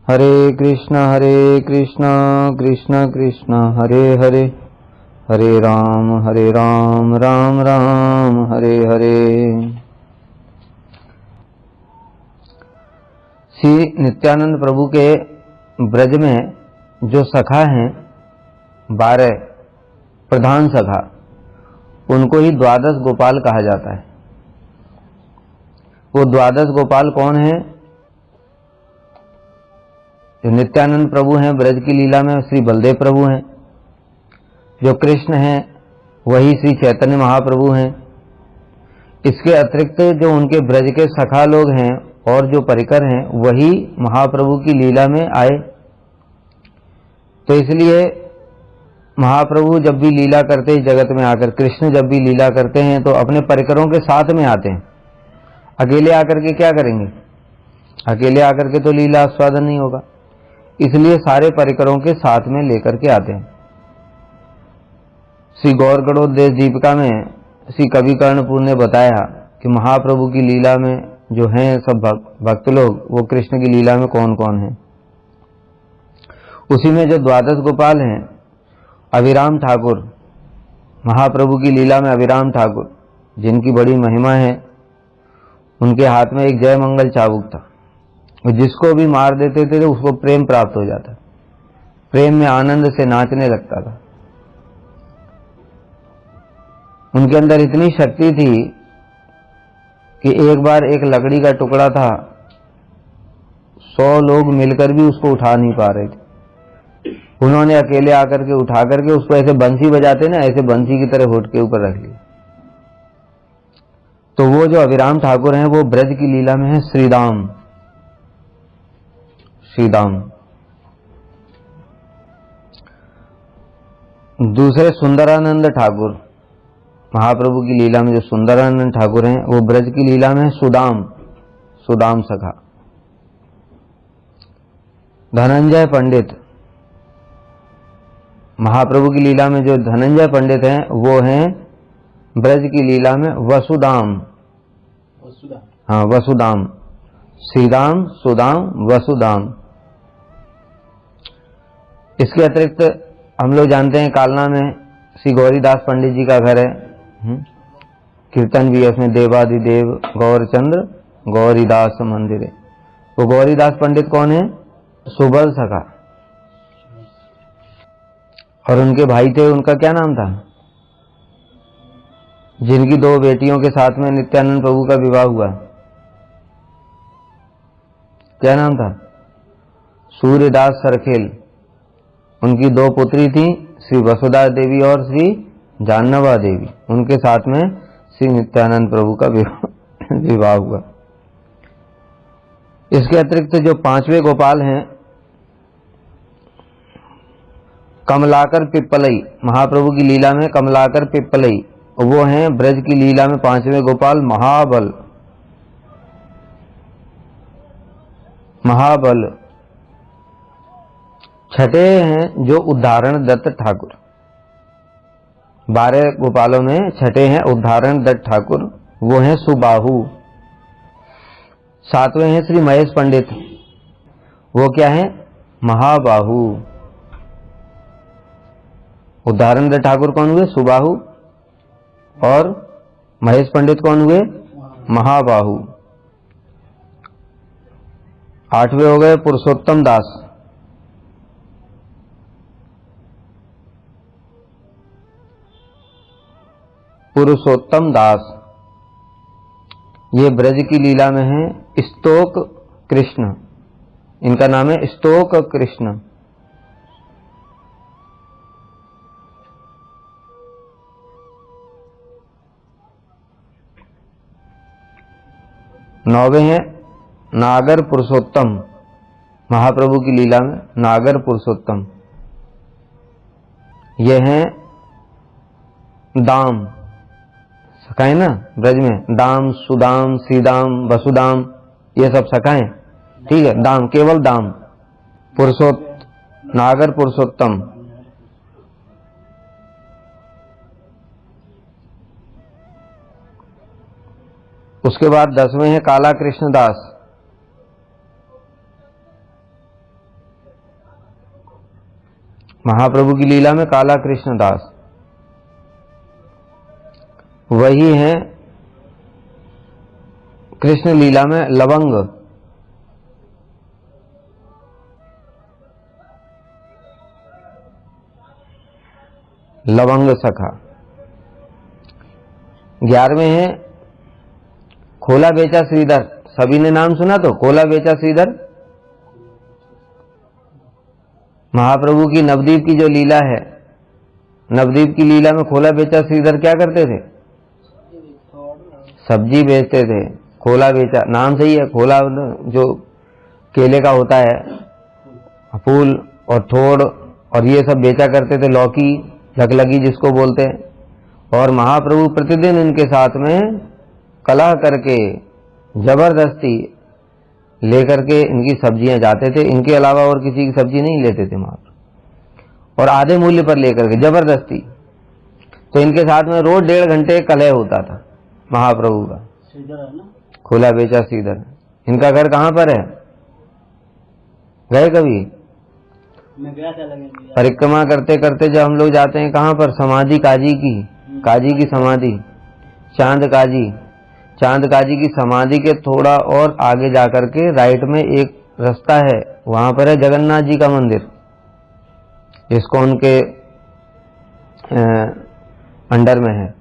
हरे कृष्णा कृष्ण कृष्ण हरे हरे, हरे राम राम राम हरे हरे। श्री नित्यानंद प्रभु के ब्रज में जो सखा हैं 12 प्रधान सखा, उनको ही द्वादश गोपाल कहा जाता है। वो द्वादश गोपाल कौन है? जो नित्यानंद प्रभु हैं ब्रज की लीला में श्री बलदेव प्रभु हैं, जो कृष्ण हैं वही श्री चैतन्य महाप्रभु हैं। इसके अतिरिक्त जो उनके ब्रज के सखा लोग हैं और जो परिकर हैं वही महाप्रभु की लीला में आए। तो इसलिए महाप्रभु जब भी लीला करते हैं जगत में आकर, कृष्ण जब भी लीला करते हैं तो अपने परिकरों के साथ में आते हैं। अकेले आकर के क्या करेंगे? अकेले आकर के तो लीला आस्वादन नहीं होगा, इसलिए सारे परिकरों के साथ में लेकर के आते हैं। श्री गौर गणोद्देश दीपिका में श्री कवि कर्णपुर ने बताया कि महाप्रभु की लीला में जो हैं सब भक्त लोग, वो कृष्ण की लीला में कौन कौन है। उसी में जो द्वादश गोपाल हैं, अभिराम ठाकुर, महाप्रभु की लीला में अभिराम ठाकुर जिनकी बड़ी महिमा है, उनके हाथ में एक जय मंगल चाबुक था। जिसको भी मार देते थे तो उसको प्रेम प्राप्त हो जाता, प्रेम में आनंद से नाचने लगता था। उनके अंदर इतनी शक्ति थी कि एक बार एक लकड़ी का टुकड़ा था, 100 लोग मिलकर भी उसको उठा नहीं पा रहे थे। उन्होंने अकेले आकर के उठा करके उसको ऐसे बंसी बजाते ना, ऐसे बंसी की तरह होठ के ऊपर रख लिया। तो वो जो अभिराम ठाकुर हैं वो ब्रज की लीला में है श्रीदाम। श्रीदाम दूसरे सुंदरानंद ठाकुर, महाप्रभु की लीला में जो सुंदरानंद ठाकुर हैं वो ब्रज की लीला में सुदाम, सुदाम सखा। धनंजय पंडित, महाप्रभु की लीला में जो धनंजय पंडित हैं वो हैं ब्रज की लीला में वसुदाम। हाँ, वसुदाम, श्रीदाम, सुदाम, वसुदाम। इसके अतिरिक्त हम लोग जानते हैं कालना में श्री गौरीदास पंडित जी का घर है। कीर्तन भी है उसमें, देवादिदेव गौरचंद्र गौरीदास मंदिर है। वो गौरीदास पंडित कौन है? सुबल सखा। और उनके भाई थे, उनका क्या नाम था? जिनकी 2 बेटियों के साथ में नित्यानंद प्रभु का विवाह हुआ, क्या नाम था? सूर्यदास सरखेल। उनकी 2 पुत्री थी, श्री वसुधा देवी और श्री जानवा देवी। उनके साथ में श्री नित्यानंद प्रभु का विवाह हुआ। इसके अतिरिक्त जो 5वें गोपाल हैं, कमलाकर पिप्पलई, महाप्रभु की लीला में कमलाकर पिप्पलई, वो हैं ब्रज की लीला में 5वें गोपाल महाबल। महाबल। छठे हैं जो उद्धारण दत्त ठाकुर। 12 गोपालों में छठे हैं उद्धारण दत्त ठाकुर, वो हैं सुबाहु। 7वें हैं श्री महेश पंडित, वो क्या हैं? महाबाहु। उद्धारण दत्त ठाकुर कौन हुए? सुबाहु। और महेश पंडित कौन हुए? महाबाहु। 8वें हो गए पुरुषोत्तम दास। पुरुषोत्तम दास ये ब्रज की लीला में है स्तोक कृष्ण। इनका नाम है स्तोक कृष्ण। नौवे हैं नागर पुरुषोत्तम, महाप्रभु की लीला में नागर पुरुषोत्तम। ये हैं दाम, सखाएं ना ब्रज में, दाम, सुदाम, श्रीदाम, वसुदाम, ये सब सखाएं, ठीक है। दाम, केवल दाम। नागर पुरुषोत्तम। उसके बाद 10वें हैं काला कृष्णदास। महाप्रभु की लीला में काला कृष्ण दास वही है कृष्ण लीला में लवंग। लवंग सखा। 11वें है खोला बेचा श्रीधर। सभी ने नाम सुना तो खोला बेचा श्रीधर। महाप्रभु की नवदीप की जो लीला है, नवदीप की लीला में खोला बेचा श्रीधर क्या करते थे? सब्जी बेचते थे। खोला बेचा नाम सही है। खोला जो केले का होता है, फूल और ठोड़ और ये सब बेचा करते थे। लौकी लकलगी जिसको बोलते हैं। और महाप्रभु प्रतिदिन इनके साथ में कलह करके जबरदस्ती लेकर के इनकी सब्जियां जाते थे। इनके अलावा और किसी की सब्जी नहीं लेते थे महाप्रभु, और आधे मूल्य पर लेकर के जबरदस्ती। तो इनके साथ में रोज 1.5 घंटे कलह होता था महाप्रभु का। खोला बेचा श्रीधर। इनका घर कहाँ पर है? गए कभी? मैं गया था परिक्रमा करते करते जब हम लोग जाते हैं कहाँ पर? समाधि काजी की, काजी की समाधि, चांद काजी। चांद काजी की समाधि के थोड़ा और आगे जाकर के राइट में एक रास्ता है, वहां पर है जगन्नाथ जी का मंदिर, जिसको उनके अंडर में है।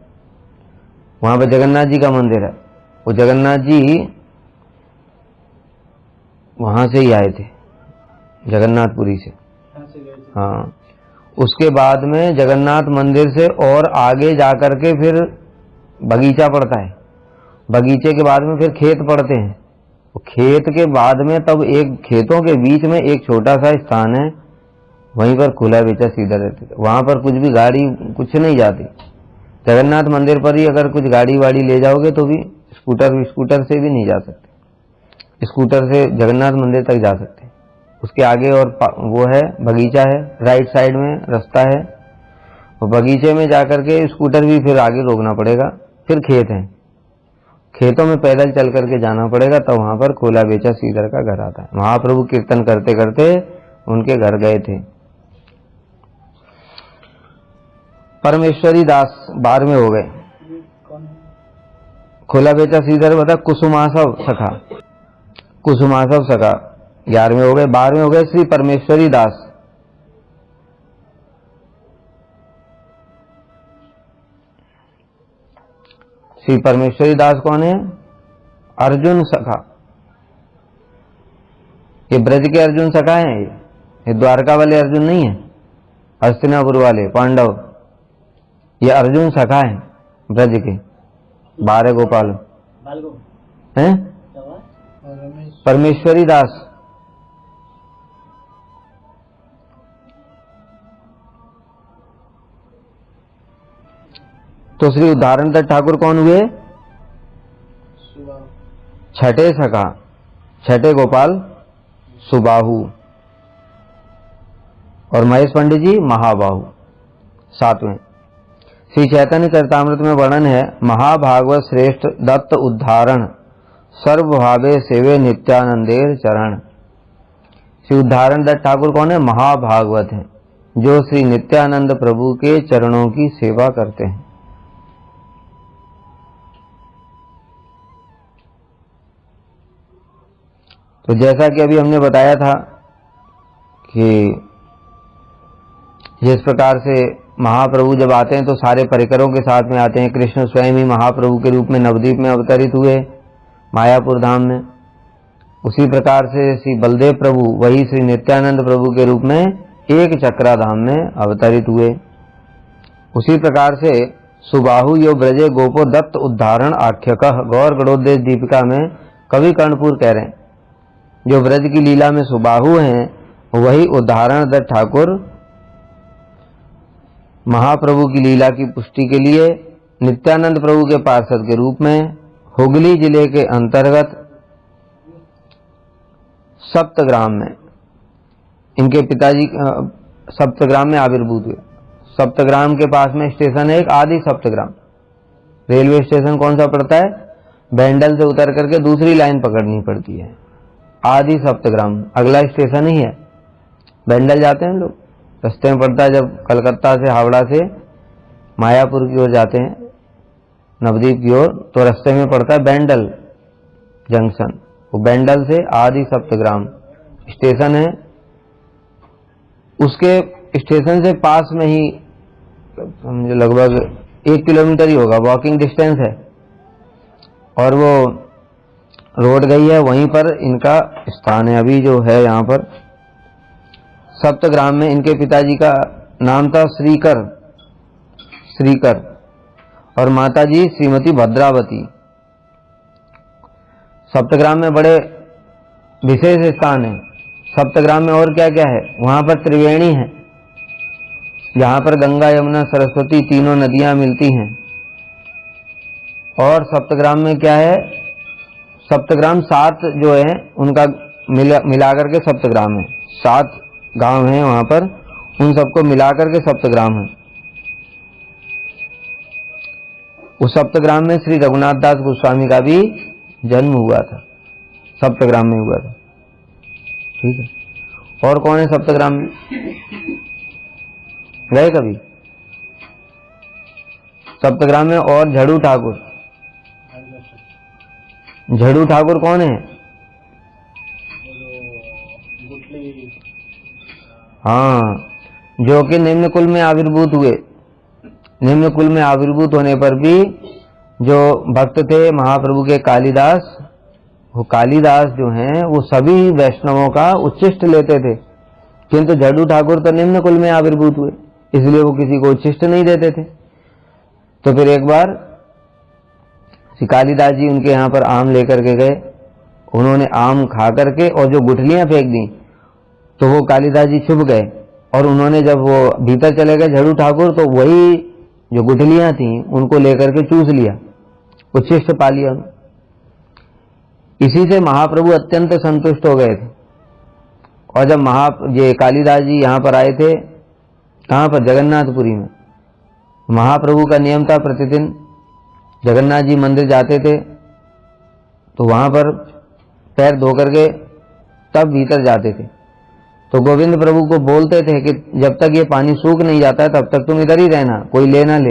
वहां पर जगन्नाथ जी का मंदिर है। वो जगन्नाथ जी वहां से ही आए थे, जगन्नाथपुरी से। हाँ, उसके बाद में जगन्नाथ मंदिर से और आगे जाकर के फिर बगीचा पड़ता है। बगीचे के बाद में फिर खेत पड़ते हैं। खेत के बाद में तब एक खेतों के बीच में एक छोटा सा स्थान है, वहीं पर खोला बेचा श्रीधर रहते थे। वहां पर कुछ भी गाड़ी कुछ नहीं जाती। जगन्नाथ मंदिर पर ही अगर कुछ गाड़ी वाड़ी ले जाओगे तो भी स्कूटर से भी नहीं जा सकते। स्कूटर से जगन्नाथ मंदिर तक जा सकते। उसके आगे और वो है बगीचा है, राइट साइड में रास्ता है, और बगीचे में जाकर के स्कूटर भी फिर आगे रोकना पड़ेगा। फिर खेत है, खेतों में पैदल चल करके जाना पड़ेगा। तब वहां पर खोला बेचा श्रीधर का घर आता है। महाप्रभु कीर्तन करते करते उनके घर गए थे। परमेश्वरी दास 12वें हो गए। खोला बेचा श्रीधर बता कुसुमासव सखा। कुसुमासव सखा 11वें हो गए। 12वें हो गए श्री परमेश्वरी दास। श्री परमेश्वरी दास कौन है? अर्जुन सखा। ये ब्रज के अर्जुन सखा हैं। ये द्वारका वाले अर्जुन नहीं है, हस्तिनापुर वाले पांडव। ये अर्जुन सखा हैं ब्रज के। 12 गोपाल हैं। परमेश्वरी दास तो श्री उदाहरण दत्त ठाकुर कौन हुए? छठे सखा, छठे गोपाल सुबाहु, और महेश पंडित जी महाबाहु 7वें। श्री चैतन्य चरितामृत में वर्णन है, महाभागवत श्रेष्ठ दत्त उद्धारण सर्वभावे सेवे नित्यानंदेर चरण। श्री उद्धारण दत्त ठाकुर कौन है? महाभागवत है, जो श्री नित्यानंद प्रभु के चरणों की सेवा करते हैं। तो जैसा कि अभी हमने बताया था कि जिस प्रकार से महाप्रभु जब आते हैं तो सारे परिकरों के साथ में आते हैं। कृष्ण स्वयं ही महाप्रभु के रूप में नवद्वीप में अवतरित हुए, मायापुर धाम में। उसी प्रकार से श्री बलदेव प्रभु वही श्री नित्यानंद प्रभु के रूप में एक चक्रा धाम में अवतरित हुए। उसी प्रकार से सुबाहु यो ब्रजे गोपो दत्त उद्धारण आख्यकः, गौर गणोद्देश दीपिका में कवि कर्णपुर कह रहे हैं, जो ब्रज की लीला में सुबाहु हैं वही उदाहरण दत्त ठाकुर महाप्रभु की लीला की पुष्टि के लिए नित्यानंद प्रभु के पार्षद के रूप में हुगली जिले के अंतर्गत सप्तग्राम में इनके पिताजी सप्तग्राम में आविर्भूत हुए। सप्तग्राम के पास में स्टेशन है एक आदि सप्तग्राम। रेलवे स्टेशन कौन सा पड़ता है? बैंडल से उतर करके दूसरी लाइन पकड़नी पड़ती है, आदि सप्तग्राम अगला स्टेशन ही है। बैंडल जाते हैं लोग, रास्ते में पड़ता है, जब कलकत्ता से हावड़ा से मायापुर की ओर जाते हैं, नवद्वीप की ओर, तो रास्ते में पड़ता है बेंडल जंक्शन। वो बेंडल से आदि सप्तग्राम स्टेशन है, उसके स्टेशन से पास में ही समझो लगभग 1 किलोमीटर ही होगा, वॉकिंग डिस्टेंस है, और वो रोड गई है, वहीं पर इनका स्थान है अभी जो है यहाँ पर सप्तग्राम में। इनके पिताजी का नाम था श्रीकर और माताजी श्रीमती भद्रावती। सप्तग्राम में बड़े विशेष स्थान है। सप्तग्राम में और क्या क्या है, वहां पर त्रिवेणी है, जहां पर गंगा यमुना सरस्वती तीनों नदियां मिलती हैं। और सप्तग्राम में क्या है, सप्तग्राम 7 जो है उनका मिलाकर के सप्तग्राम है, 7 गांव हैं वहां पर, उन सबको मिलाकर के सप्तग्राम है। उस सप्तग्राम में श्री रघुनाथ दास गोस्वामी का भी जन्म हुआ था, सप्तग्राम में हुआ था। ठीक है। और कौन है सप्तग्राम में, गए कभी सप्तग्राम में? और झड़ू ठाकुर। झड़ू ठाकुर कौन है? हाँ, जो कि निम्न कुल में आविर्भूत हुए। निम्न कुल में आविर्भूत होने पर भी जो भक्त थे महाप्रभु के कालिदास, वो कालिदास जो हैं वो सभी वैष्णवों का उच्छिष्ट लेते थे, किंतु झड्डू ठाकुर तो निम्न कुल में आविर्भूत हुए, इसलिए वो किसी को उच्छिष्ट नहीं देते थे। तो फिर एक बार श्री कालिदास जी उनके यहाँ पर आम लेकर के गए, उन्होंने आम खा करके और जो गुठलियां फेंक दी, तो वो कालिदास जी छुप गए, और उन्होंने जब वो भीतर चले गए झड्डू ठाकुर, तो वही जो गुठलियां थी उनको लेकर के चूस लिया, उच्छिष्ट पा लिया। इसी से महाप्रभु अत्यंत संतुष्ट हो गए थे। और जब ये कालिदास जी यहाँ पर आए थे, कहाँ पर, जगन्नाथपुरी में, महाप्रभु का नियम था प्रतिदिन जगन्नाथ जी मंदिर जाते थे, तो वहां पर पैर धो करके तब भीतर जाते थे। तो गोविंद प्रभु को बोलते थे कि जब तक ये पानी सूख नहीं जाता है तब तक तुम इधर ही रहना, कोई ले ना ले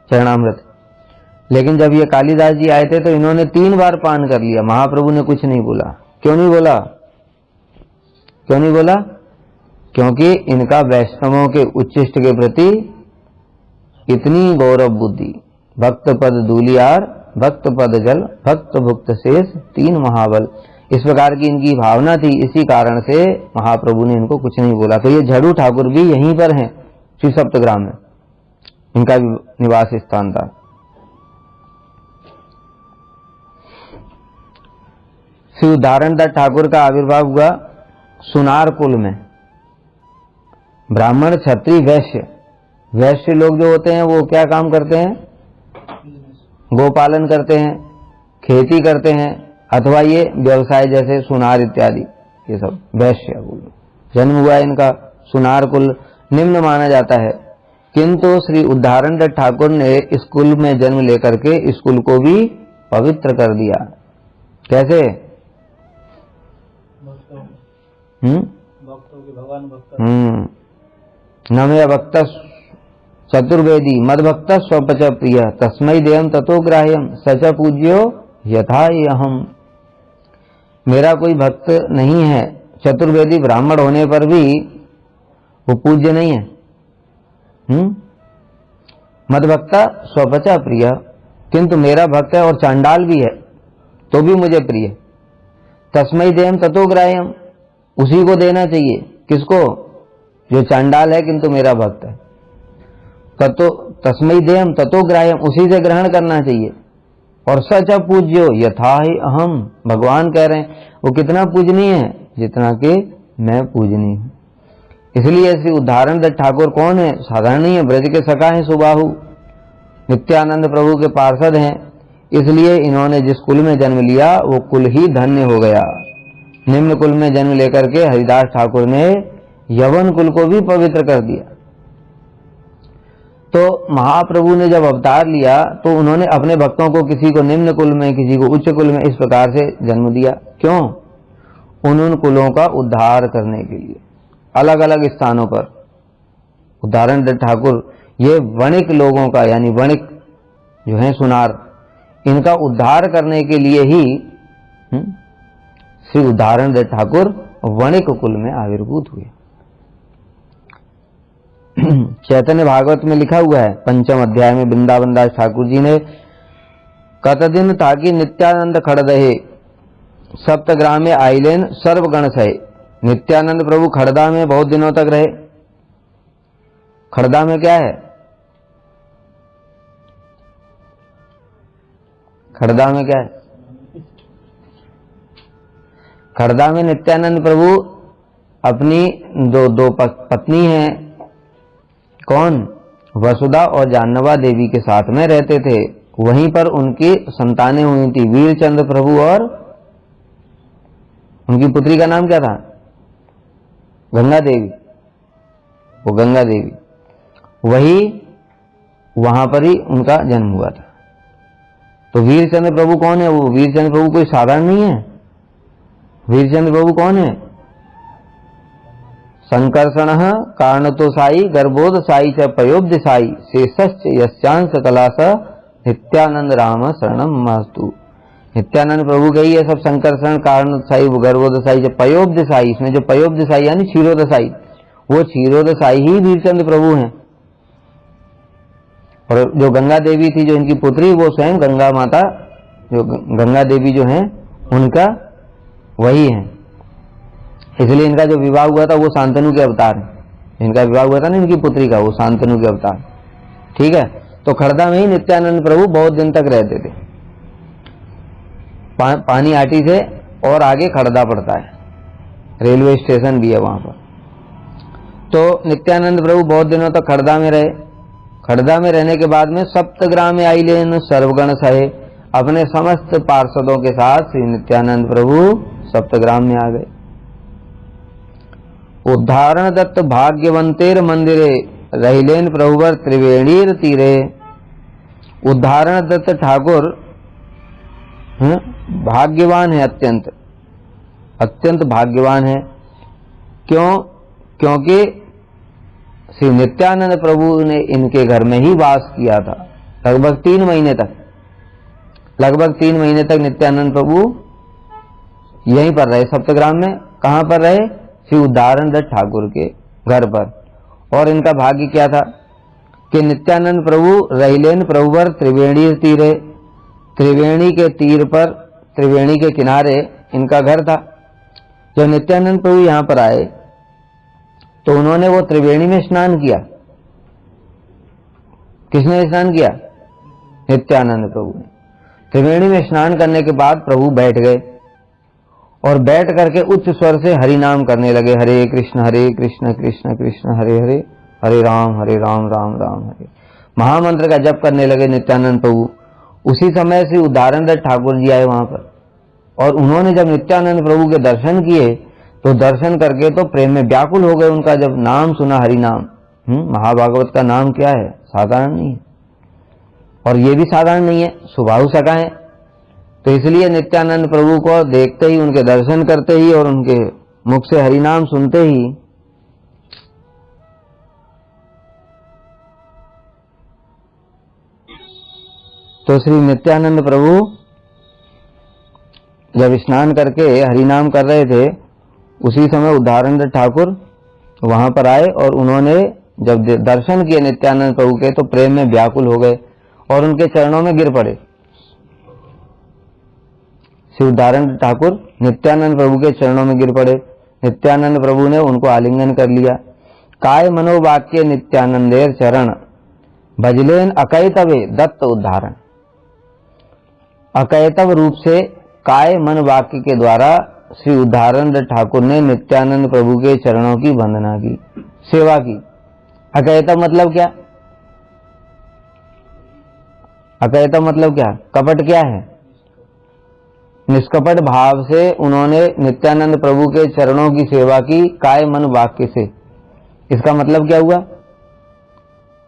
चरणामृत। लेकिन जब ये कालिदास जी आए थे तो इन्होंने 3 बार पान कर लिया, महाप्रभु ने कुछ नहीं बोला। क्यों नहीं बोला? क्यों नहीं बोला? क्योंकि इनका वैष्णवों के उच्छिष्ट के प्रति इतनी गौरव बुद्धि। भक्त पद दूलियार, भक्त पद जल, भक्त भुक्त शेष, 3 महाबल, इस प्रकार की इनकी भावना थी। इसी कारण से महाप्रभु ने इनको कुछ नहीं बोला। तो ये झड्डू ठाकुर भी यहीं पर हैं, श्री सप्तग्राम में, इनका भी निवास स्थान था। श्री उदाहरण दत्त ठाकुर का आविर्भाव हुआ सुनार कुल में। ब्राह्मण, क्षत्रिय, वैश्य लोग जो होते हैं वो क्या काम करते हैं? गोपालन करते हैं, खेती करते हैं, अथवा ये व्यवसाय जैसे सुनार इत्यादि, ये सब वैश्य कुल। जन्म हुआ इनका सुनार कुल, निम्न माना जाता है। किंतु श्री उदाहरण दत्त ठाकुर ने इस कुल में जन्म लेकर के इस कुल को भी पवित्र कर दिया। कैसे? भगवान भक्त। नमे भक्त चतुर्वेदी मद भक्त स्वपच प्रिय तस्मै देयम ततो ग्राह्यम सच पूज्यो यथा अहम। मेरा कोई भक्त नहीं है, चतुर्वेदी ब्राह्मण होने पर भी वो पूज्य नहीं है। मदभक्ता स्वपचा प्रिय, किंतु मेरा भक्त है और चांडाल भी है तो भी मुझे प्रिय। तस्मै देयम ततो ग्राह्यम, उसी को देना चाहिए। किसको? जो चांडाल है किंतु मेरा भक्त है। ततो तस्मै देयम ततो ग्राह्यम, उसी से ग्रहण करना चाहिए। और सच पूज्यो यथा ही अहम, भगवान कह रहे हैं वो कितना पूजनीय है जितना कि मैं पूजनीय हूं। इसलिए श्री उदाहरण दत्त ठाकुर कौन है? साधारण नहीं है, ब्रज के सखा हैं, सुबाहु नित्यानंद प्रभु के पार्षद हैं। इसलिए इन्होंने जिस कुल में जन्म लिया वो कुल ही धन्य हो गया। निम्न कुल में जन्म लेकर के हरिदास ठाकुर ने यवन कुल को भी पवित्र कर दिया। तो महाप्रभु ने जब अवतार लिया तो उन्होंने अपने भक्तों को किसी को निम्न कुल में, किसी को उच्च कुल में, इस प्रकार से जन्म दिया। क्यों? उन कुलों का उद्धार करने के लिए। अलग अलग स्थानों पर। उदाहरण दत्त ठाकुर ये वणिक लोगों का, यानी वणिक जो है सुनार, इनका उद्धार करने के लिए ही श्री उदाहरण दत्त ठाकुर वणिक कुल में आविर्भूत हुए। चैतन्य भागवत में लिखा हुआ है 5वें अध्याय में, वृंदावन दास ठाकुर जी ने, कतदिन ताकि नित्यानंद खड़दहे सप्तग्रामे आइलेन सर्वगण सहे। नित्यानंद प्रभु खड़दा में बहुत दिनों तक रहे। खड़दा में क्या है? खड़दा में क्या है? खड़दा में नित्यानंद प्रभु अपनी दो पत्नी हैं, कौन? वसुधा और जानवा देवी के साथ में रहते थे। वहीं पर उनकी संतानें हुई थी, वीरचंद्र प्रभु, और उनकी पुत्री का नाम क्या था? गंगा देवी। वो गंगा देवी, वही वहां पर ही उनका जन्म हुआ था। तो वीरचंद्र प्रभु कौन है? वो वीरचंद्र प्रभु कोई साधारण नहीं है। वीरचंद्र प्रभु कौन है? संकर्षण कारणतो साई गर्भोद साई च पयोब्ध साई शेषश्च यस्यांश कलास नित्यानंद राम शरणम मास्तु। नित्यानंद प्रभु के ही है सब संकर्षण कारण साई गर्भोद साई च पयोब्ध साई। इसमें जो पयोब्ध साई यानी क्षीरोद साई, वो क्षीरोद साई ही वीरचंद्र प्रभु हैं। और जो गंगा देवी थी जो इनकी पुत्री, वो स्वयं गंगा माता, जो गंगा देवी जो हैं उनका वही है। इसलिए इनका जो विवाह हुआ था वो शांतनु के अवतार है। इनका विवाह हुआ था ना इनकी पुत्री का, वो शांतनु के अवतार। ठीक है, तो खड़दा में ही नित्यानंद प्रभु बहुत दिन तक रहते थे। पानी आटी से और आगे खड़दा पड़ता है, रेलवे स्टेशन भी है वहां पर। तो नित्यानंद प्रभु बहुत दिनों तक खड़दा में रहे। खड़दा में रहने के बाद में सप्तग्राम में आइलेन सर्वगण सहे, अपने समस्त पार्षदों के साथ श्री नित्यानंद प्रभु सप्तग्राम में आ गए। उदाहरण दत्त भाग्यवंतेर मंदिरे रहिलेन प्रभुवर त्रिवेणीर तीरे। उदाहरण दत्त ठाकुर भाग्यवान है, अत्यंत भाग्यवान है। क्यों? क्योंकि श्री नित्यानंद प्रभु ने इनके घर में ही वास किया था लगभग 3 महीने तक। लगभग 3 महीने तक नित्यानंद प्रभु यहीं पर रहे सप्तग्राम में। कहां पर रहे? श्री उदाहरण दत्त ठाकुर के घर पर। और इनका भाग्य क्या था कि नित्यानंद प्रभु रहिलेन प्रभुवर त्रिवेणी तीरे, त्रिवेणी के तीर पर, त्रिवेणी के किनारे इनका घर था। जब नित्यानंद प्रभु यहां पर आए तो उन्होंने वो त्रिवेणी में स्नान किया। किसने स्नान किया? नित्यानंद प्रभु ने। त्रिवेणी में स्नान करने के बाद प्रभु बैठ गए और बैठ करके उच्च स्वर से हरि नाम करने लगे। हरे कृष्ण कृष्ण कृष्ण हरे हरे, हरे राम राम राम हरे। महामंत्र का जप करने लगे नित्यानंद प्रभु। उसी समय से उदाहरण दत्त ठाकुर जी आए वहां पर, और उन्होंने जब नित्यानंद प्रभु के दर्शन किए तो दर्शन करके तो प्रेम में व्याकुल हो गए। उनका जब नाम सुना, हरि नाम, महाभागवत का नाम क्या है? साधारण नहीं है, और ये भी साधारण नहीं है, सुबाहु सका है। तो इसलिए नित्यानंद प्रभु को देखते ही, उनके दर्शन करते ही और उनके मुख से हरि नाम सुनते ही तो श्री नित्यानंद प्रभु जब स्नान करके हरि नाम कर रहे थे, उसी समय उदाहरण दत्त ठाकुर वहां पर आए और उन्होंने जब दर्शन किए नित्यानंद प्रभु के तो प्रेम में व्याकुल हो गए और उनके चरणों में गिर पड़े। श्री उदाहरण दत्त ठाकुर नित्यानंद प्रभु के चरणों में गिर पड़े। नित्यानंद प्रभु ने उनको आलिंगन कर लिया। काय मनोवाक्य नित्यानंदेर चरण भजलेन अकैतवे दत्त उदाहरण। अकैतव रूप से काय मन वाक्य के द्वारा श्री उदाहरण दत्त ठाकुर ने नित्यानंद प्रभु के चरणों की वंदना की, सेवा की। अकैतव मतलब क्या? अकैतव मतलब क्या? कपट क्या है? निष्कपट भाव से उन्होंने नित्यानंद प्रभु के चरणों की सेवा की, काय मन वाक्य से। इसका मतलब क्या हुआ?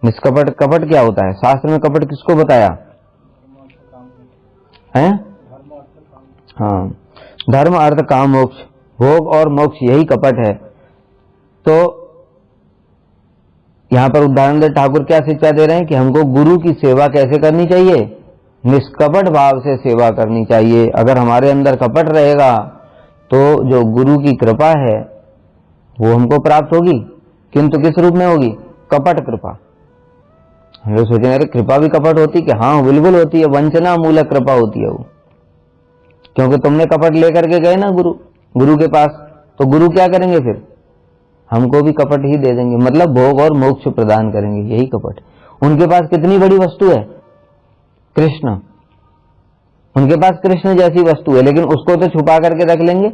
निष्कपट। कपट क्या होता है? शास्त्र में कपट किसको बताया है? हाँ, धर्म अर्थ काम मोक्ष, भोग और मोक्ष, यही कपट है। तो यहां पर उदाहरण ठाकुर क्या शिक्षा दे रहे हैं कि हमको गुरु की सेवा कैसे करनी चाहिए, निष्कपट भाव से सेवा करनी चाहिए। अगर हमारे अंदर कपट रहेगा तो जो गुरु की कृपा है वो हमको प्राप्त होगी, किंतु किस रूप में होगी, कपट कृपा। हम लोग सोचेंगे अरे कृपा भी कपट होती, कि हाँ बिल्कुल होती है, वंचना मूलक कृपा होती है वो, क्योंकि तुमने कपट लेकर के गए ना गुरु के पास, तो गुरु क्या करेंगे फिर, हमको भी कपट ही दे देंगे, मतलब भोग और मोक्ष प्रदान करेंगे, यही कपट। उनके पास कितनी बड़ी वस्तु है, कृष्ण, उनके पास कृष्ण जैसी वस्तु है, लेकिन उसको तो छुपा करके रख लेंगे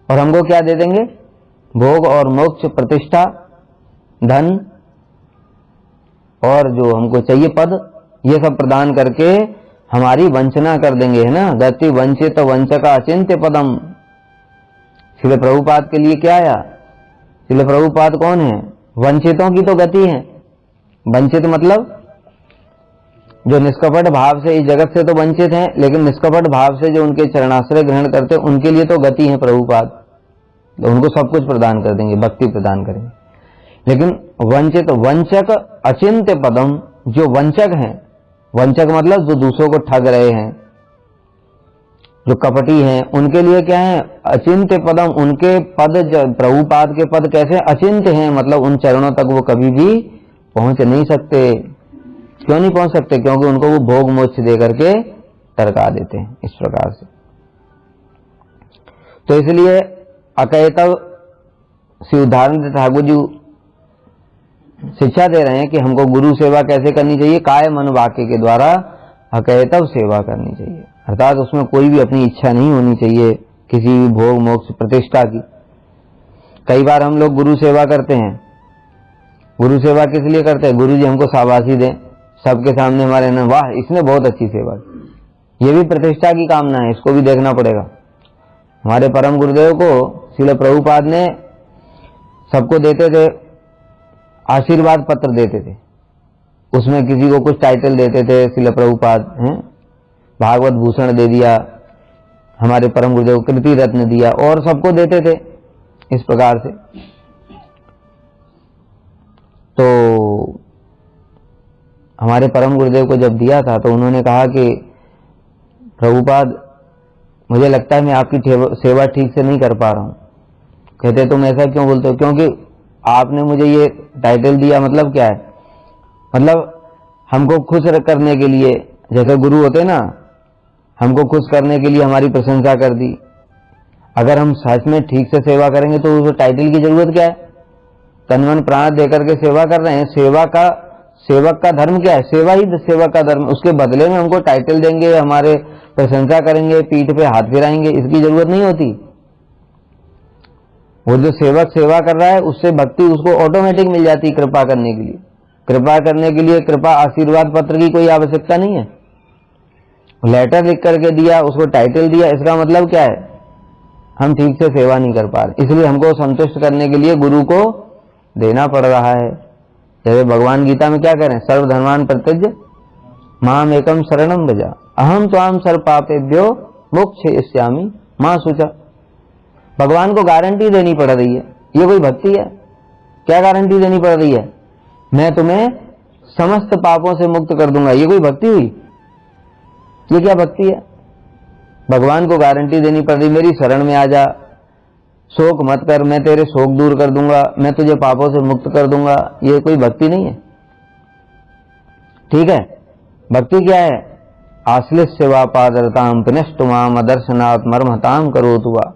और हमको क्या दे देंगे, भोग और मोक्ष, प्रतिष्ठा, धन और जो हमको चाहिए पद, ये सब प्रदान करके हमारी वंचना कर देंगे, है ना। गति वंचित वंचका अचिंत्य पदम। श्रील प्रभुपाद के लिए क्या आया, श्रील प्रभुपाद कौन है, वंचितों की तो गति है। वंचित मतलब जो निष्कपट भाव से, इस जगत से तो वंचित हैं, लेकिन निष्कपट भाव से जो उनके चरणाश्रय ग्रहण करते हैं उनके लिए तो गति है प्रभुपाद, तो उनको सब कुछ प्रदान कर देंगे, भक्ति प्रदान करेंगे। लेकिन वंचित वंचक अचिंत्य पदम, जो वंचक हैं, वंचक मतलब जो दूसरों को ठग रहे हैं, जो कपटी हैं, उनके लिए क्या है, अचिंत्य पदम, उनके पद, प्रभुपाद के पद कैसे अचिंत्य हैं, मतलब उन चरणों तक वो कभी भी पहुंच नहीं सकते। क्यों नहीं पहुंच सकते, क्योंकि उनको वो भोग मोक्ष दे करके टरका देते हैं, इस प्रकार से। तो इसलिए अकैतव से उदाहरण ठाकुर जी शिक्षा दे रहे हैं कि हमको गुरु सेवा कैसे करनी चाहिए, काय मन वाक्य के द्वारा अकैतव सेवा करनी चाहिए, अर्थात उसमें कोई भी अपनी इच्छा नहीं होनी चाहिए किसी भी भोग मोक्ष प्रतिष्ठा की। कई बार हम लोग गुरु सेवा करते हैं, गुरु सेवा किस लिए करते हैं, गुरु जी हमको शाबाशी दें, सबके सामने हमारे ना, वाह इसने बहुत अच्छी सेवा की, ये भी प्रतिष्ठा की कामना है, इसको भी देखना पड़ेगा। हमारे परम गुरुदेव को श्रील प्रभुपाद ने सबको देते थे, आशीर्वाद पत्र देते थे, उसमें किसी को कुछ टाइटल देते थे, श्रील प्रभुपाद हैं, भागवत भूषण दे दिया, हमारे परम गुरुदेव कृति रत्न दिया, और सबको देते थे इस प्रकार से। तो हमारे परम गुरुदेव को जब दिया था तो उन्होंने कहा कि प्रभुपाद मुझे लगता है मैं आपकी सेवा ठीक से नहीं कर पा रहा हूं। कहते तुम ऐसा क्यों बोलते हो, क्योंकि आपने मुझे ये टाइटल दिया, मतलब क्या है, मतलब हमको खुश करने के लिए, जैसे गुरु होते ना, हमको खुश करने के लिए हमारी प्रशंसा कर दी। अगर हम सच में ठीक से सेवा करेंगे तो उस टाइटल की जरूरत क्या है, तन मन प्राण देकर के सेवा कर रहे हैं, सेवक का धर्म क्या है, सेवा ही सेवक का धर्म। उसके बदले में हमको टाइटल देंगे, हमारे प्रशंसा करेंगे, पीठ पे हाथ फिराएंगे, इसकी जरूरत नहीं होती। वो जो सेवक सेवा कर रहा है उससे भक्ति उसको ऑटोमेटिक मिल जाती है। कृपा करने के लिए, कृपा करने के लिए कृपा आशीर्वाद पत्र की कोई आवश्यकता नहीं है। लेटर लिख करके दिया, उसको टाइटल दिया, इसका मतलब क्या है, हम ठीक से सेवा नहीं कर पा रहे, इसलिए हमको संतुष्ट करने के लिए गुरु को देना पड़ रहा है। जैसे भगवान गीता में क्या कह रहे हैं, सर्वधर्मान् परित्यज्य माम एकम शरणम भज अहम त्वाम सर्व पापेभ्यो मोक्षयिष्यामि मां शुचा। भगवान को गारंटी देनी पड़ रही है, ये कोई भक्ति है, क्या गारंटी देनी पड़ रही है, मैं तुम्हें समस्त पापों से मुक्त कर दूंगा, ये कोई भक्ति हुई, ये क्या भक्ति है। भगवान को गारंटी देनी पड़ रही, मेरी शरण में आ जा, शोक मत कर, मैं तेरे शोक दूर कर दूंगा, मैं तुझे पापों से मुक्त कर दूंगा, ये कोई भक्ति नहीं है। ठीक है, भक्ति क्या है, आश्लिष सेवा पादरताम पुनस्तुमाम अदर्शनात् मर्महताम करोतुवा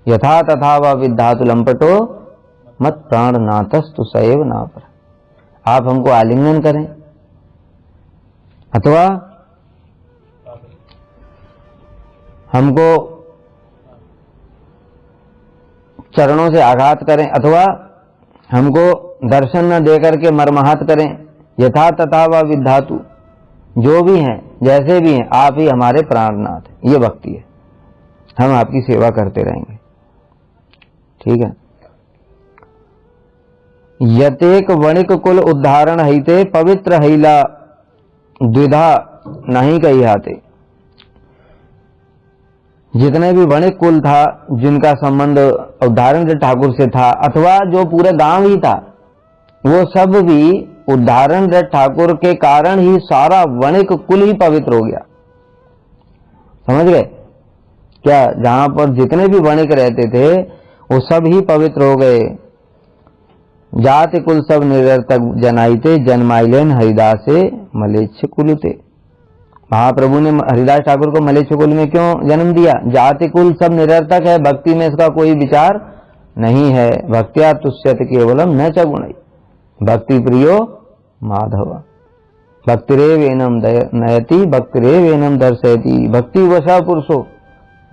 यथा तथा व विद्धातु लंपटो मत प्राणनाथस्तु सएव नापर। आप हमको आलिंगन करें अथवा हमको चरणों से आघात करें अथवा हमको दर्शन न देकर के मर्माहत करें, यथा तथा व विद्धातु, जो भी हैं जैसे भी हैं आप ही हमारे प्राणनाथ हैं, ये भक्ति है। हम आपकी सेवा करते रहेंगे। ठीक है, यतेक वणिक कुल उद्धारण हईते पवित्र हईला द्विधा नहीं कही हाते। जितने भी वणिक कुल था जिनका संबंध उद्धारण ठाकुर से था, अथवा जो पूरे गांव ही था, वो सब भी उद्धारण ठाकुर के कारण ही सारा वणिक कुल ही पवित्र हो गया। समझ गए क्या? जहां पर जितने भी वणिक रहते थे वो सब ही पवित्र हो गए। जाति कुल सब निरर्थक जनाइते, जन्माइलेन हरिदासे मलेच्छ कुलते। महाप्रभु ने हरिदास ठाकुर को मलेच्छ कुल में क्यों जन्म दिया? जाति कुल सब निरर्थक है, भक्ति में इसका कोई विचार नहीं है। भक्त्या तुष्यति केवलम न च गुणै, भक्ति प्रियो माधव, भक्तिरेव एनम नयति, भक्तिरेव एनम दर्शयति, भक्ति वशा पुरुषो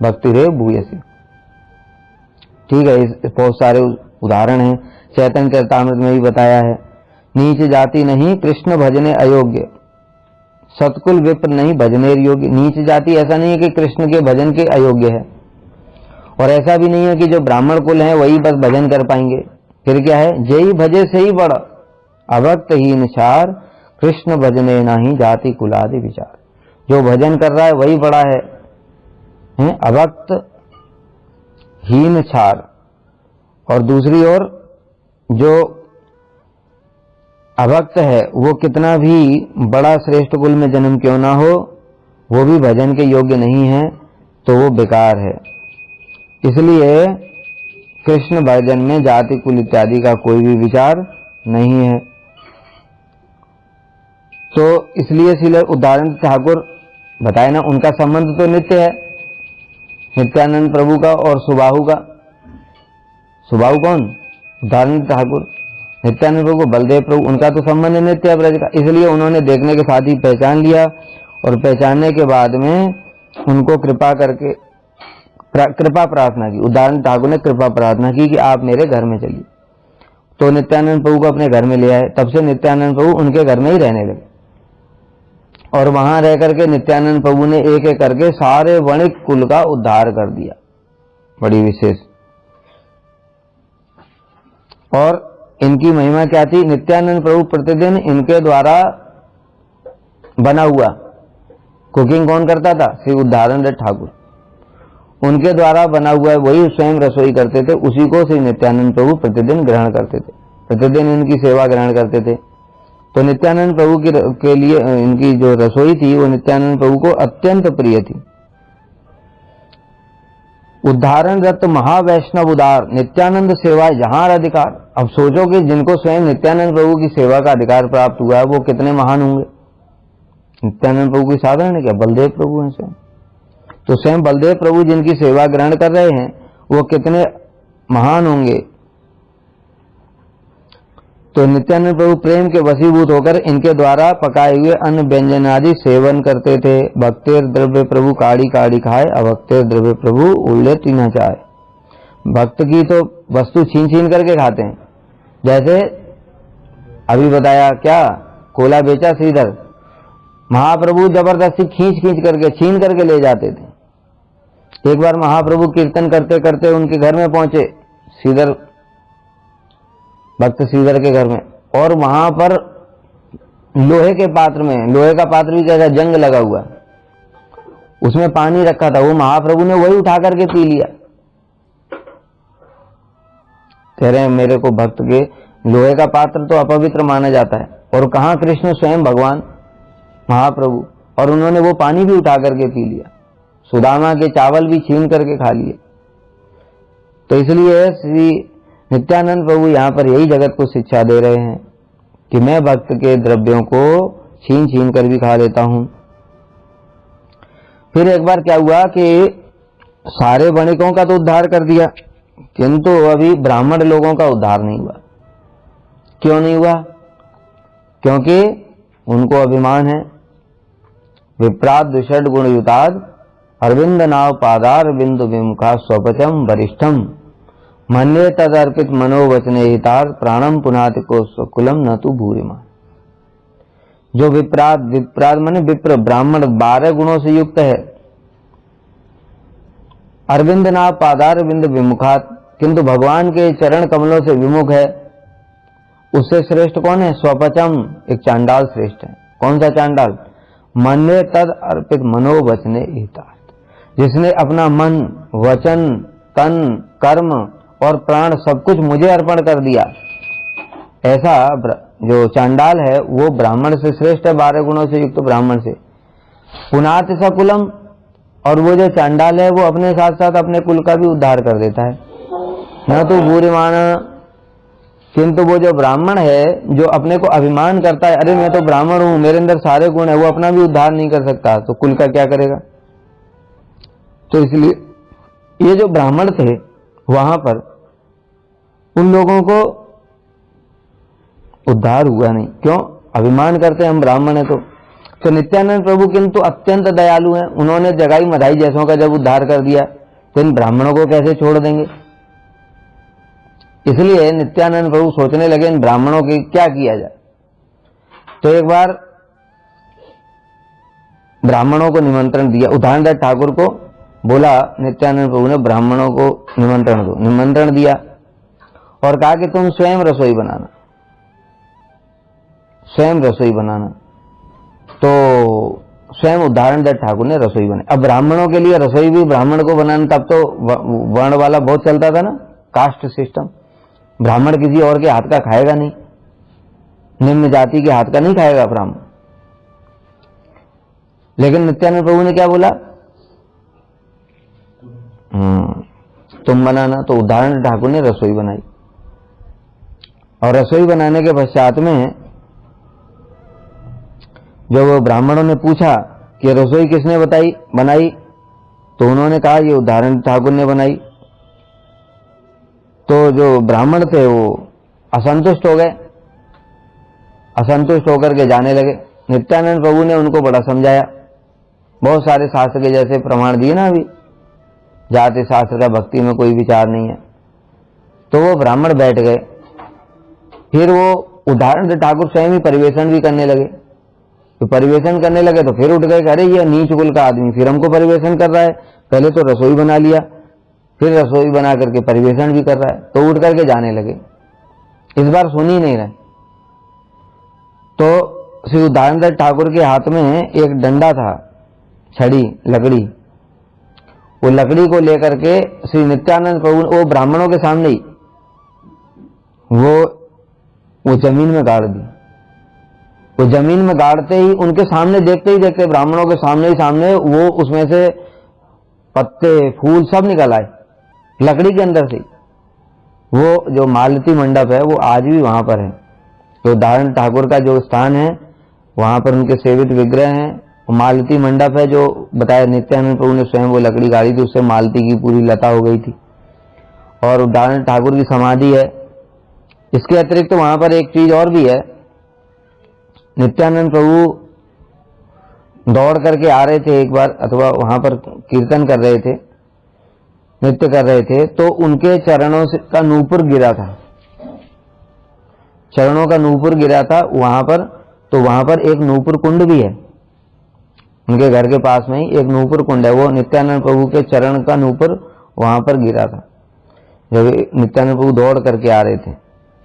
भक्तिरेव भूयसी। ठीक है, इस बहुत सारे उदाहरण हैं, चैतन्य चरितामृत में भी बताया है। नीच जाति नहीं कृष्ण भजने अयोग्य, सतकुल विप्र नहीं भजने योग्य। नीच जाति ऐसा नहीं है कि कृष्ण के भजन के अयोग्य है, और ऐसा भी नहीं है कि जो ब्राह्मण कुल है वही बस भजन कर पाएंगे। फिर क्या है? जय भजे से ही बड़ा, अभक्त हीन छार, कृष्ण भजने नहीं जाति कुलादि विचार। जो भजन कर रहा है वही बड़ा है, अभक्त हीन छार। और दूसरी ओर जो अभक्त है वो कितना भी बड़ा श्रेष्ठ कुल में जन्म क्यों ना हो, वो भी भजन के योग्य नहीं है, तो वो बेकार है। इसलिए कृष्ण भजन में जाति कुल इत्यादि का कोई भी विचार नहीं है। तो इसलिए श्रील उद्धारण ठाकुर बताए ना, उनका संबंध तो नित्य है, नित्यानंद प्रभु का और सुबाहु का। सुबाहु कौन? उद्धारण ठाकुर। नित्यानंद प्रभु बलदेव प्रभु, उनका तो संबंध नित्य है ब्रज का। इसलिए उन्होंने देखने के साथ ही पहचान लिया, और पहचानने के बाद में उनको कृपा करके कृपा प्रार्थना की। उद्धारण ठाकुर ने कृपा प्रार्थना की कि आप मेरे घर में चलिए। तो नित्यानंद प्रभु को अपने घर में ले आए। तब से नित्यानंद प्रभु उनके घर में ही रहने लगे, और वहां रह करके नित्यानंद प्रभु ने एक एक करके सारे वणिक कुल का उद्धार कर दिया, बड़ी विशेष। और इनकी महिमा क्या थी? नित्यानंद प्रभु प्रतिदिन इनके द्वारा बना हुआ, कुकिंग कौन करता था? श्री उद्धारण ठाकुर। उनके द्वारा बना हुआ वही स्वयं रसोई करते थे, उसी को श्री नित्यानंद प्रभु प्रतिदिन ग्रहण करते थे, प्रतिदिन इनकी सेवा ग्रहण करते थे। तो नित्यानंद प्रभु के लिए इनकी जो रसोई थी वो नित्यानंद प्रभु को अत्यंत प्रिय थी। उद्धारण रत महावैष्णव उदार, नित्यानंद सेवा यहाँ अधिकार। अब सोचो कि जिनको स्वयं नित्यानंद प्रभु की सेवा का अधिकार प्राप्त हुआ है वो कितने महान होंगे। नित्यानंद प्रभु की साधारण है क्या? बलदेव प्रभु हैं स्वयं। तो स्वयं बलदेव प्रभु जिनकी सेवा ग्रहण कर रहे हैं वो कितने महान होंगे। तो नित्यानंद प्रभु प्रेम के वशीभूत होकर इनके द्वारा पकाए हुए अन्न व्यंजन आदि सेवन करते थे। भक्तेर द्रव्य प्रभु काढ़ी काढ़ी खाए, अभक्तेर द्रव्य प्रभु उल्लेट न चाहे। भक्त की तो वस्तु छीन छीन करके खाते हैं, जैसे अभी बताया क्या, कोला बेचा श्रीधर, महाप्रभु जबरदस्ती खींच खींच करके छीन करके ले जाते थे। एक बार महाप्रभु कीर्तन करते करते उनके घर में पहुंचे, श्रीधर भक्त श्रीधर के घर में, और वहां पर लोहे के पात्र में, लोहे का पात्र भी कैसा जंग लगा हुआ, उसमें पानी रखा था, वो महाप्रभु ने वही उठा करके पी लिया। कह रहे हैं मेरे को भक्त के लोहे का पात्र तो अपवित्र माना जाता है, और कहां कृष्ण स्वयं भगवान महाप्रभु, और उन्होंने वो पानी भी उठा करके पी लिया। सुदामा के चावल भी छीन करके खा लिए। तो इसलिए श्री नित्यानंद प्रभु यहाँ पर यही जगत को शिक्षा दे रहे हैं कि मैं भक्त के द्रव्यों को छीन छीन कर भी खा लेता हूं। फिर एक बार क्या हुआ कि सारे वणिकों का तो उद्धार कर दिया, किंतु अभी ब्राह्मण लोगों का उद्धार नहीं हुआ। क्यों नहीं हुआ? क्योंकि उनको अभिमान है। विप्राद द्विषड गुण युताद, अरविंद नाव पादार बिंदु विमुखा, स्वपचम वरिष्ठम मन्ये तद अर्पित मनोवचने हितार्थ, प्राणम पुनाति को स्वकुलम न तु भूरिमा। जो विप्राद, विप्राद माने विप्र, ब्राह्मण 12 गुणों से युक्त है। अरविंद नाव पादार बिंद विमुखात, किंतु भगवान के चरण कमलों से विमुख है। उससे श्रेष्ठ कौन है? स्वपचम, एक चांडाल श्रेष्ठ है। कौन सा चांडाल? मन्ये तद अर्पित मनोवचने हितार्थ, जिसने अपना मन, वचन, तन, कर्म और प्राण सब कुछ मुझे अर्पण कर दिया, ऐसा जो चांडाल है वो ब्राह्मण से श्रेष्ठ है, 12 गुणों से युक्त ब्राह्मण से। पुनात सकुलम, और वो जो चांडाल है वो अपने साथ साथ अपने कुल का भी उद्धार कर देता है। न तो भूरिमान, किंतु वो जो ब्राह्मण है जो अपने को अभिमान करता है, अरे मैं तो ब्राह्मण हूं, मेरे अंदर सारे गुण है, वो अपना भी उद्धार नहीं कर सकता, तो कुल का क्या करेगा। तो इसलिए ये जो ब्राह्मण थे वहां पर उन लोगों को उद्धार हुआ नहीं। क्यों? अभिमान करते हम ब्राह्मण है। तो नित्यानंद प्रभु किंतु अत्यंत दयालु हैं, उन्होंने जगाई मधाई जैसों का जब उद्धार कर दिया तो इन ब्राह्मणों को कैसे छोड़ देंगे। इसलिए नित्यानंद प्रभु सोचने लगे इन ब्राह्मणों की क्या किया जाए। तो एक बार ब्राह्मणों को निमंत्रण दिया, उदाहरण ठाकुर को बोला, नित्यानंद प्रभु ने ब्राह्मणों को निमंत्रण दो, निमंत्रण दिया और कहा कि तुम स्वयं रसोई बनाना, स्वयं रसोई बनाना। तो स्वयं उदाहरण ठाकुर ने रसोई बनाई। अब ब्राह्मणों के लिए रसोई भी ब्राह्मण को बनाना, तब तो वर्ण वाला बहुत चलता था ना, कास्ट सिस्टम। ब्राह्मण किसी और के हाथ का खाएगा नहीं, निम्न जाति के हाथ का नहीं खाएगा ब्राह्मण। लेकिन नित्यानंद प्रभु ने क्या बोला, तुम बनाना। तो उदाहरण ठाकुर ने रसोई बनाई और रसोई बनाने के पश्चात में जब ब्राह्मणों ने पूछा कि रसोई किसने बनाई, तो उन्होंने कहा ये उदाहरण ठाकुर ने बनाई। तो जो ब्राह्मण थे वो असंतुष्ट हो गए, असंतुष्ट होकर के जाने लगे। नित्यानंद प्रभु ने उनको बड़ा समझाया, बहुत सारे शास्त्र के जैसे प्रमाण दिए ना, अभी जाति शास्त्र का भक्ति में कोई विचार नहीं है। तो वो ब्राह्मण बैठ गए। फिर वो उदाहरण ठाकुर स्वयं ही परिवेशन भी करने लगे। तो परिवेशन करने लगे तो फिर उठ गए, अरे ये नीच कुल का आदमी फिर हमको परिवेशन कर रहा है, पहले तो रसोई बना लिया, फिर रसोई बना करके परिवेशन भी कर रहा है। तो उठ करके जाने लगे, इस बार सुन ही नहीं रहे। तो श्री उदाहरण ठाकुर के हाथ में एक डंडा था, छड़ी, लकड़ी। वो लकड़ी को लेकर के श्री नित्यानंद प्रभु वो ब्राह्मणों के सामने ही वो जमीन में गाड़ दी। वो जमीन में गाड़ते ही उनके सामने, देखते ही देखते ब्राह्मणों के सामने वो उसमें से पत्ते, फूल सब निकल आए लकड़ी के अंदर से। वो जो मालती मंडप है वो आज भी वहां पर है। तो उदाहरण ठाकुर का जो स्थान है वहां पर उनके सेवित विग्रह हैं। मालती मंडप है जो बताया नित्यानंद प्रभु ने स्वयं वो लकड़ी गाड़ी थी, उससे मालती की पूरी लता हो गई थी। और उदाहरण ठाकुर की समाधि है। इसके अतिरिक्त वहां पर एक चीज और भी है, नित्यानंद प्रभु दौड़ करके आ रहे थे एक बार, अथवा वहां पर कीर्तन कर रहे थे, नृत्य कर रहे थे, तो उनके चरणों से का नूपुर गिरा था, चरणों का नूपुर गिरा था वहां पर। तो वहां पर एक नूपुर कुंड भी है, उनके घर के पास में ही एक नूपुर कुंड है। वो नित्यानंद प्रभु के चरण का नूपुर वहां पर गिरा था जब नित्यानंद प्रभु दौड़ करके आ रहे थे।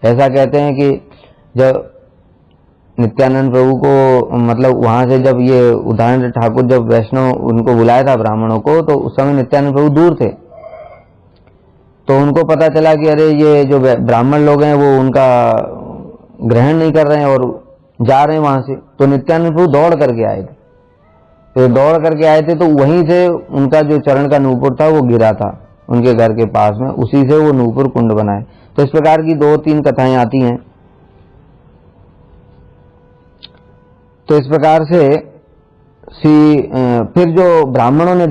ऐसा कहते हैं कि जब नित्यानंद प्रभु को, मतलब वहां से जब ये उदाहरण ठाकुर जब वैष्णव उनको बुलाया था ब्राह्मणों को, तो उस समय नित्यानंद प्रभु दूर थे। तो उनको पता चला कि अरे ये जो ब्राह्मण लोग हैं वो उनका ग्रहण नहीं कर रहे हैं और जा रहे हैं वहां से। तो नित्यानंद प्रभु दौड़ करके आए थे। तो दौड़ करके आए थे तो वहीं से उनका जो चरण का नूपुर था वो गिरा था उनके घर के पास में, उसी से वो नूपुर कुंड बनाए। तो इस प्रकार की 2-3 कथाएं आती हैं। तो इस प्रकार से फिर जो ब्राह्मणों ने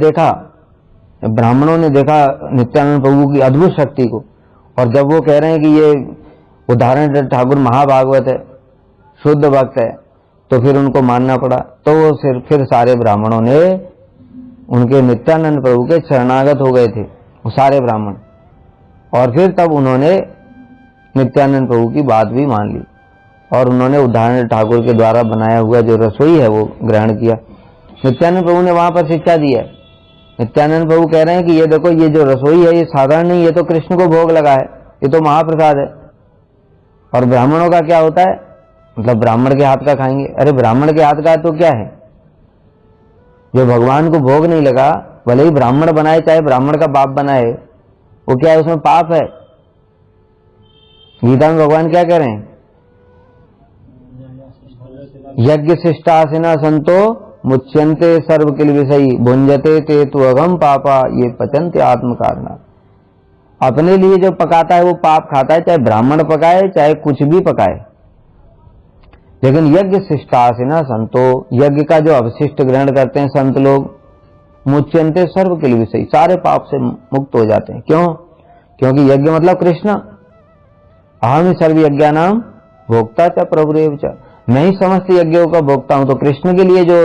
देखा नित्यानंद प्रभु की अद्भुत शक्ति को, और जब वो कह रहे हैं कि ये उदाहरण ठाकुर महाभागवत है, शुद्ध भक्त है, तो फिर उनको मानना पड़ा। तो वो फिर सारे ब्राह्मणों ने उनके नित्यानंद प्रभु के शरणागत हो गए थे, वो सारे ब्राह्मण। और फिर तब उन्होंने नित्यानंद प्रभु की बात भी मान ली और उन्होंने उदाहरण ठाकुर के द्वारा बनाया हुआ जो रसोई है वो ग्रहण किया। नित्यानंद प्रभु ने वहां पर शिक्षा दी है। नित्यानंद प्रभु कह रहे हैं कि ये देखो, ये जो रसोई है ये साधारण नहीं, ये तो कृष्ण को भोग लगा है, ये तो महाप्रसाद है। और ब्राह्मणों का क्या होता है, मतलब ब्राह्मण के हाथ का खाएंगे। अरे ब्राह्मण के हाथ का तो क्या है, जो भगवान को भोग नहीं लगा भले ही ब्राह्मण बनाए चाहे ब्राह्मण का बाप बनाए, वो क्या है, उसमें पाप है। गीता में भगवान क्या कह रहे हैं, यज्ञ शिष्टासिना संतो मुच्यन्ते सर्व किल विषयी भुंजते ते तु अगम पापा ये पचन्ते आत्म कारणात्। अपने लिए जो पकाता है वो पाप खाता है, चाहे ब्राह्मण पकाए चाहे कुछ भी पकाए। लेकिन यज्ञ शिष्टासिना संतो, यज्ञ का जो अवशिष्ट ग्रहण करते हैं संत लोग, मुच्यन्ते सर्व किल विषयी, सारे पाप से मुक्त हो जाते हैं। क्यों? क्योंकि यज्ञ मतलब कृष्ण। अहम सर्व यज्ञानाम भोक्ता च प्रभुरेव च, मैं ही समस्त यज्ञों का भोक्ता हूं। तो कृष्ण के लिए जो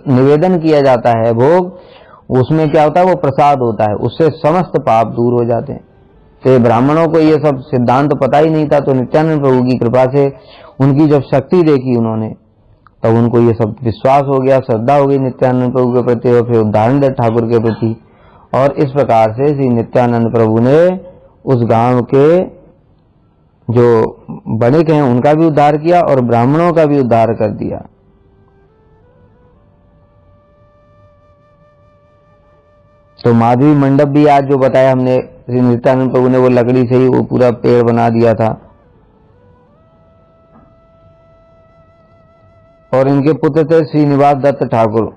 निवेदन किया जाता है भोग, उसमें क्या होता है, वो प्रसाद होता है, उससे समस्त पाप दूर हो जाते हैं। तो ब्राह्मणों को ये सब सिद्धांत तो पता ही नहीं था, तो नित्यानंद प्रभु की कृपा से उनकी जब शक्ति देखी उन्होंने, तब उनको ये सब विश्वास हो गया, श्रद्धा हो गई नित्यानंद प्रभु के प्रति, और फिर उद्धारण ठाकुर के प्रति। और इस प्रकार से श्री नित्यानंद प्रभु ने उस गांव के जो बणिक हैं उनका भी उद्धार किया और ब्राह्मणों का भी उद्धार कर दिया। तो माधवी मंडप भी आज जो बताया हमने, श्री नित्यानंद प्रभु ने वो लकड़ी से ही वो पूरा पेड़ बना दिया था। और इनके पुत्र थे श्रीनिवास दत्त ठाकुर,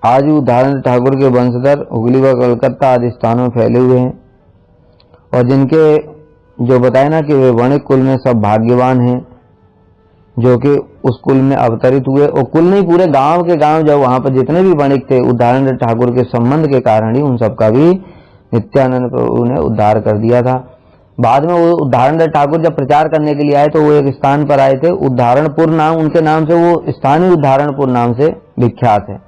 आज भी उद्धारण ठाकुर के वंशधर हुगली व कलकत्ता आदि स्थानों में फैले हुए हैं। और जिनके जो बताए ना कि वे वणिक कुल में सब भाग्यवान हैं, जो कि उस कुल में अवतरित हुए। और कुल नहीं, पूरे गांव के गांव जब वहां पर जितने भी वणिक थे, उद्धारण ठाकुर के संबंध के कारण ही उन सबका भी नित्यानंद प्रभु ने उद्धार कर दिया था। बाद में वो उद्धारण ठाकुर जब प्रचार करने के लिए आए तो वो एक स्थान पर आए थे, उद्धारणपुर नाम उनके नाम से, वो स्थान ही उद्धारणपुर नाम से विख्यात है।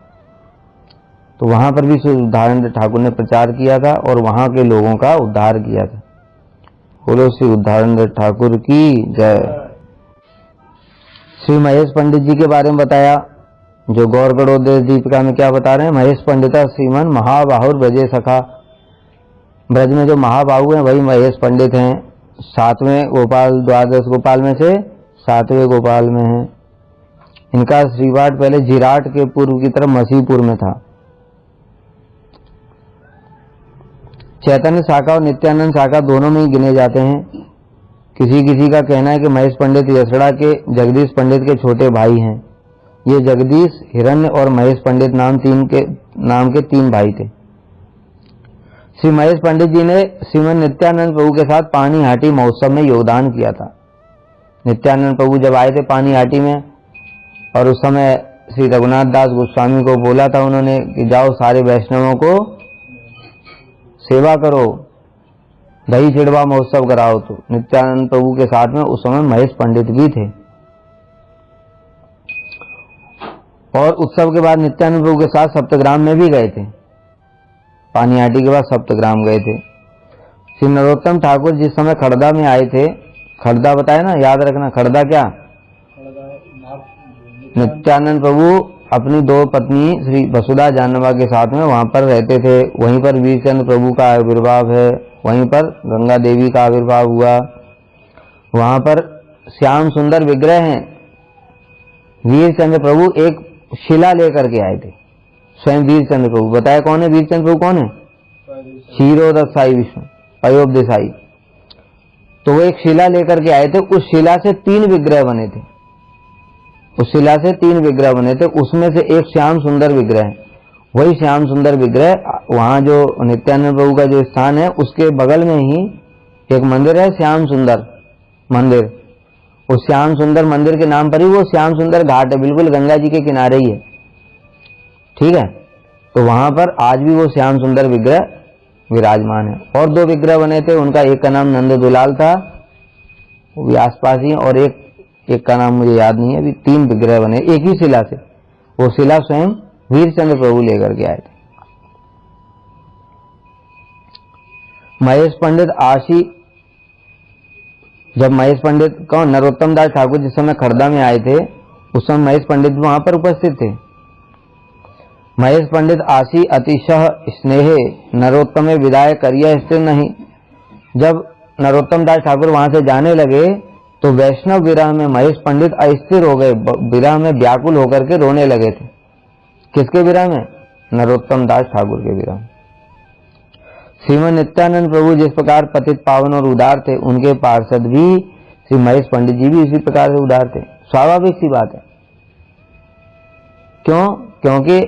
तो वहां पर भी श्री उद्धारण ठाकुर ने प्रचार किया था और वहां के लोगों का उद्धार किया था। बोलो श्री उद्धारण ठाकुर की जय। श्री महेश पंडित जी के बारे में बताया, जो गौरगढ़ोदय दीपिका में क्या बता रहे हैं, महेश पंडिता श्रीमन महाबाहुर ब्रजे सखा। ब्रज में जो महाबाहु हैं वही महेश पंडित हैं, 7वें गोपाल, 12 गोपाल में से 7वें गोपाल में हैं। इनका श्रीवाट पहले जिराट के पूर्व की तरफ मसीहपुर में था। चैतन्य शाखा और नित्यानंद शाखा दोनों में ही गिने जाते हैं। किसी किसी का कहना है कि महेश पंडित यसड़ा के जगदीश पंडित के छोटे भाई हैं। ये जगदीश, हिरण्य और महेश पंडित नाम के 3 भाई थे। श्री महेश पंडित जी ने श्रीमन नित्यानंद प्रभु के साथ पानीहाटी महोत्सव में योगदान किया था। नित्यानंद प्रभु जब आए थे पानीहाटी में, और उस समय श्री रघुनाथ दास गोस्वामी को बोला था उन्होंने कि जाओ सारे वैष्णवों को सेवा करो, दही चिड़वा महोत्सव कराओ। तो नित्यानंद प्रभु के साथ में उस समय महेश पंडित भी थे। और उत्सव के बाद नित्यानंद प्रभु के साथ सप्तग्राम में भी गए थे। पानीहाटी के बाद सप्तग्राम गए थे। श्री नरोत्तम ठाकुर जिस समय खड़दा में आए थे, खड़दा बताया ना, याद रखना, खड़दा क्या, नित्यानंद प्रभु अपनी 2 पत्नी श्री वसुधा जानवा के साथ में वहां पर रहते थे। वहीं पर वीरचंद्र प्रभु का आविर्भाव है, वहीं पर गंगा देवी का आविर्भाव हुआ। वहां पर श्याम सुंदर विग्रह हैं। वीरचंद्र प्रभु एक शिला लेकर के आए थे, स्वयं वीरचंद्र प्रभु। बताया कौन है वीरचंद्र प्रभु, कौन है, क्षीरोदक साई विष्णु अयोध्याई। तो वो एक शिला लेकर के आए थे, उस शिला से 3 विग्रह बने थे। उस शिला से 3 विग्रह बने थे, उसमें से एक श्याम सुंदर विग्रह है। वही श्याम सुंदर विग्रह वहां जो नित्यानंद प्रभु का जो स्थान है उसके बगल में ही एक मंदिर है, श्याम सुंदर मंदिर। उस श्याम सुंदर मंदिर के नाम पर ही वो श्याम सुंदर घाट है, बिल्कुल गंगा जी के किनारे ही है। ठीक है, तो वहां पर आज भी वो श्याम सुंदर विग्रह विराजमान है। और 2 विग्रह बने थे, उनका एक का नाम नंद दुलाल था, वो भी आसपास ही, और एक का नाम मुझे याद नहीं है। अभी 3 विग्रह बने एक ही शिला से। वो शिला स्वयं वीरचंद्र प्रभु लेकर के आए थे। महेश पंडित आशी, जब महेश पंडित कौन, नरोत्तम दास ठाकुर जिस समय खड़दा में आए थे उस समय महेश पंडित वहां पर उपस्थित थे। महेश पंडित आशी अतिशय स्नेहे नरोत्तम विदाय करिया स्थिर नहीं। जब नरोत्तम दास ठाकुर वहां से जाने लगे तो वैष्णव विरह में महेश पंडित अस्थिर हो गए, विरह में व्याकुल होकर के रोने लगे थे। किसके विरह में, नरोत्तम दास ठाकुर के विरह। श्रीमद नित्यानंद प्रभु जिस प्रकार पतित पावन और उदार थे, उनके पार्षद भी श्री महेश पंडित जी भी इसी प्रकार से उदार थे। स्वाभाविक सी बात है। क्यों? क्योंकि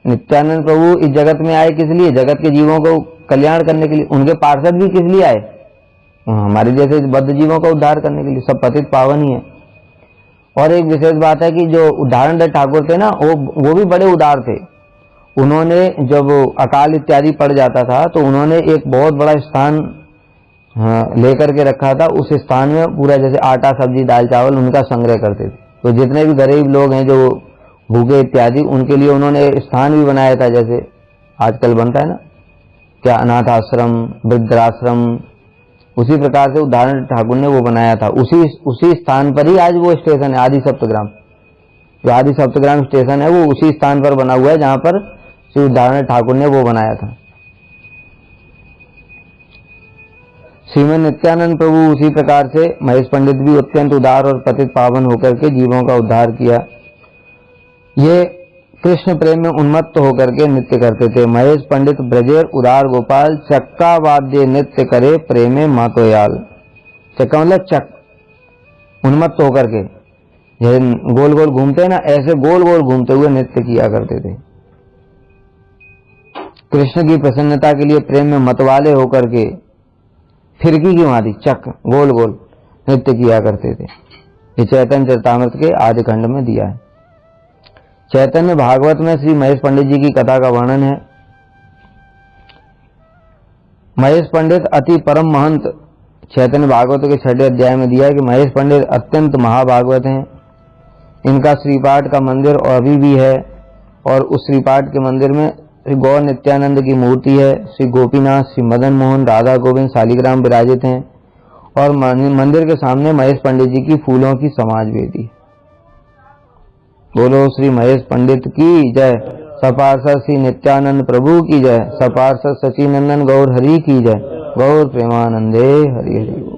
नित्यानंद प्रभु इस जगत में आए किस लिए? जगत के जीवों को कल्याण करने के लिए। उनके पार्षद भी किस लिए आए? हमारे जैसे बद्ध जीवों का उद्धार करने के लिए। सब पतित पावन ही है। और एक विशेष बात है कि जो उदाहरण दत्त ठाकुर थे ना, वो भी बड़े उदार थे। उन्होंने जब अकाल इत्यादि पड़ जाता था तो उन्होंने एक बहुत बड़ा स्थान लेकर के रखा था। उस स्थान में पूरा जैसे आटा, सब्जी, दाल, चावल उनका संग्रह करते थे। तो जितने भी गरीब लोग हैं जो भूखे इत्यादि, उनके लिए उन्होंने स्थान भी बनाया था, जैसे आजकल बनता है ना, क्या अनाथ आश्रम, वृद्धाश्रम, उसी प्रकार से उदाहरण ठाकुर ने वो बनाया था। उसी स्थान पर ही आज वो स्टेशन है, आदि सप्तग्राम। जो आदि सप्तग्राम स्टेशन है वो उसी स्थान पर बना हुआ है जहां पर श्री उदाहरण ठाकुर ने वो बनाया था। श्रीमद नित्यानंद प्रभु उसी प्रकार से महेश पंडित भी अत्यंत उदार और पतित पावन होकर के जीवों का उद्धार किया। ये कृष्ण प्रेम में उन्मत्त होकर के नृत्य करते थे। महेश पंडित ब्रजेर उदार गोपाल, चक्का वाद्य नृत्य करे प्रेमे मातोयाल। चक्का मतलब चक, उन्मत्त होकर के जैसे गोल गोल घूमते हैं ना, ऐसे गोल गोल घूमते हुए नृत्य किया करते थे। कृष्ण की प्रसन्नता के लिए प्रेम में मतवाले होकर के फिरकी की मादी चक गोल गोल नृत्य किया करते थे। ये चैतन्य चरितामृत के आदि खंड में दिया है। चैतन्य भागवत में श्री महेश पंडित जी की कथा का वर्णन है। महेश पंडित अति परम महंत, चैतन्य भागवत के 6वें अध्याय में दिया है कि महेश पंडित अत्यंत महाभागवत हैं। इनका श्रीपाठ का मंदिर अभी भी है और उस श्रीपाठ के मंदिर में श्री गौर नित्यानंद की मूर्ति है। श्री गोपीनाथ, श्री मदन मोहन, राधा गोविंद, शालिग्राम विराजित हैं और मंदिर के सामने महेश पंडित जी की फूलों की समाज वेदी। बोलो श्री महेश पंडित की जय। सपार्षद श्री नित्यानंद प्रभु की जय। सपार्षद सचिनंदन गौर हरि की जय। गौर प्रेमानंदे हरि हरि।